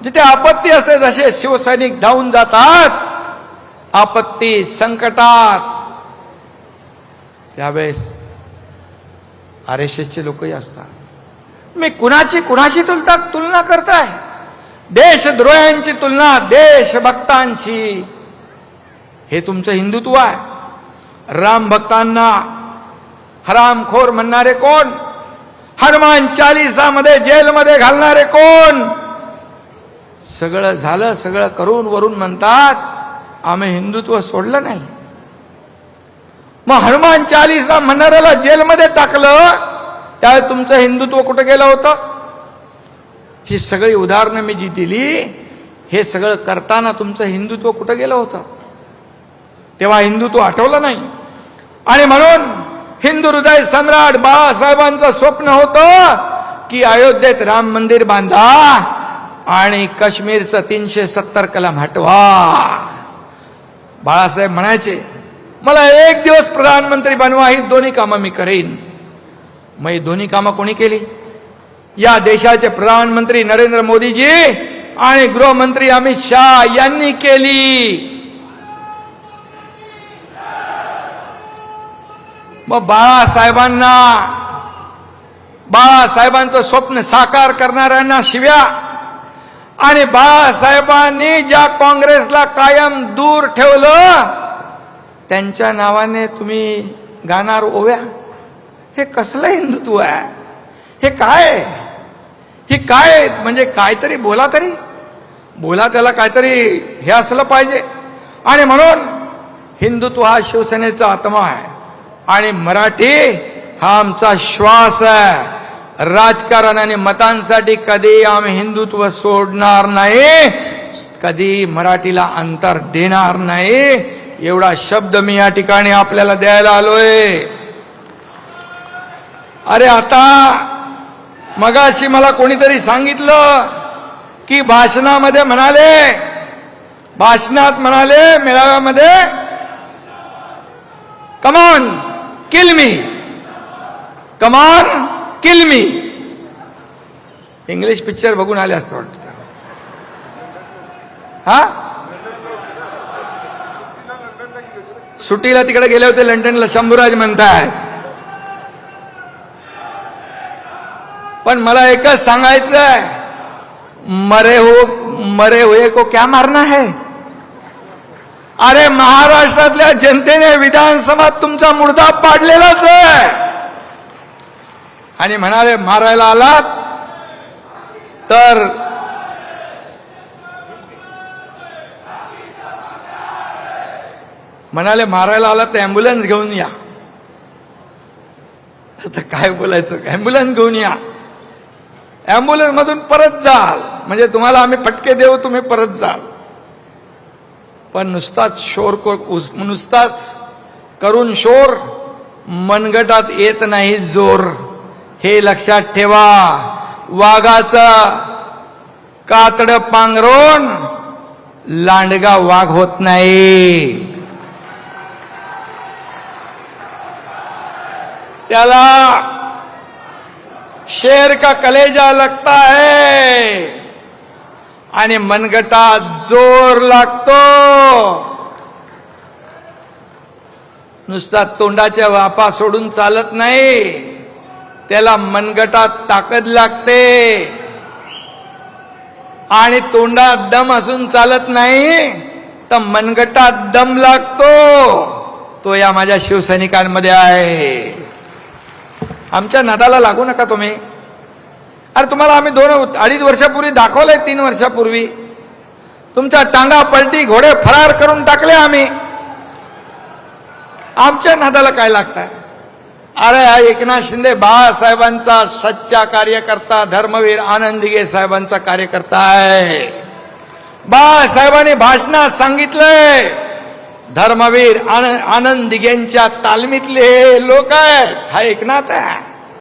जिथे आपत्ती असते जसे शिवसैनिक धावून जातात आपत्ती संकटात, त्यावेळेस RSSचे लोकही असतात. मी कुणाशी तुलना करताय? देशद्रोह्यांची तुलना देशभक्तांशी. हे तुमचं हिंदुत्व आहे. राम भक्तांना हरामखोर म्हणणारे कोण? हनुमान चालीसामध्ये जेलमध्ये घालणारे कोण? सगळं झालं, सगळं करून वरून म्हणतात आम्ही हिंदुत्व सोडलं नाही. मग हनुमान चालीसा म्हणणाऱ्याला जेलमध्ये टाकलं, त्यावेळी तुमचं हिंदुत्व कुठं गेलं होतं? ही सगळी उदाहरणं मी जी दिली, हे सगळं करताना तुमचं हिंदुत्व कुठं गेलं होतं? तेव्हा हिंदुत्व आठवलं नाही. आणि म्हणून हिंदू हृदय सम्राट बाळासाहेबांचं स्वप्न होतं की अयोध्येत राम मंदिर बांधा आणि काश्मीरचं 370 कलम हटवा. बाळासाहेब म्हणायचे मला एक दिवस प्रधानमंत्री बनवा, ही दोन्ही कामं मी करेन. मग ही दोन्ही कामं कोणी केली? या देशाचे प्रधानमंत्री नरेंद्र मोदीजी आणि गृहमंत्री अमित शहा यांनी केली. मग बाळासाहेबांचं स्वप्न साकार करणाऱ्यांना शिव्या, आणि बाळासाहेबांनी ज्या काँग्रेसला कायम दूर ठेवलं त्यांच्या नावाने तुम्ही गाणार ओव्या. हे कसलं हिंदुत्व आहे? हे काय? हे काय? म्हणजे काहीतरी बोला, त्याला काहीतरी हे असलं पाहिजे. आणि म्हणून हिंदुत्व हा शिवसेनेचा आत्मा आहे आणि मराठी हा आमचा श्वास आहे. राजकारण आणि मतांसाठी कधी आम्ही हिंदुत्व सोडणार नाही, कधी मराठीला अंतर देणार नाही. एवढा शब्द मी या ठिकाणी आपल्याला द्यायला आलोय. अरे आता मगाशी मला कोणीतरी सांगितलं की भाषणात म्हणाले मेळाव्यामध्ये कमॉन किल मी. इंग्लिश पिक्चर बघून आले असतं वाटतं. हा, सुट्टीला तिकडे गेले होते लंडनला, शंभूराज म्हणतायत. पण मला एकच सांगायचंय, मरे हुए को क्या मारना है? अरे महाराष्ट्रातल्या जनतेने विधानसभात तुमचा मुर्दा पाडलेलाच आहे. आणि म्हणाले मारायला आलात तर ॲम्ब्युलन्स घेऊन या. आता काय बोलायचं? ॲम्ब्युलन्स घेऊन या, ॲम्ब्युलन्स मधून परत जाल, म्हणजे तुम्हाला आम्ही फटके देऊ, तुम्ही परत जाल. पण नुसताच करून शोर मनगटात येत नाही जोर. हे लक्षात ठेवा. वाघाचं कातड पांघरून लांडगा वाघ होत नाही. त्याला शेर का कलेजा लगता है आणि मनगटात जोर लागतो. नुसता तोंडाच्या वापा सोडून चालत नाही, त्याला मनगटात ताकद लागते. आणि तोंडात दम असून चालत नाही, तर मनगटात दम लागतो. तो या माझ्या शिवसैनिकांमध्ये आहे. आमच्या नादाला लागू नका तुम्ही. अरे तुम्हाला आम्ही 2-2.5 वर्षापूर्वी दाखवलंय, 3 वर्षापूर्वी तुमच्या टांगा पलटी, घोडे फरार करून टाकले आम्ही. आमच्या नादाला काय लागताय? अरे हा एकनाथ शिंदे बाळासाहेबांचा सच्चा कार्यकर्ता, धर्मवीर आनंद दिघे साहेबांचा कार्यकर्ता आहे. बाळासाहेबांनी भाषणात सांगितलंय, धर्मवीर आनंद दिघेंच्या तालमीतले लोक आहेत. हा एकनाथ आहे.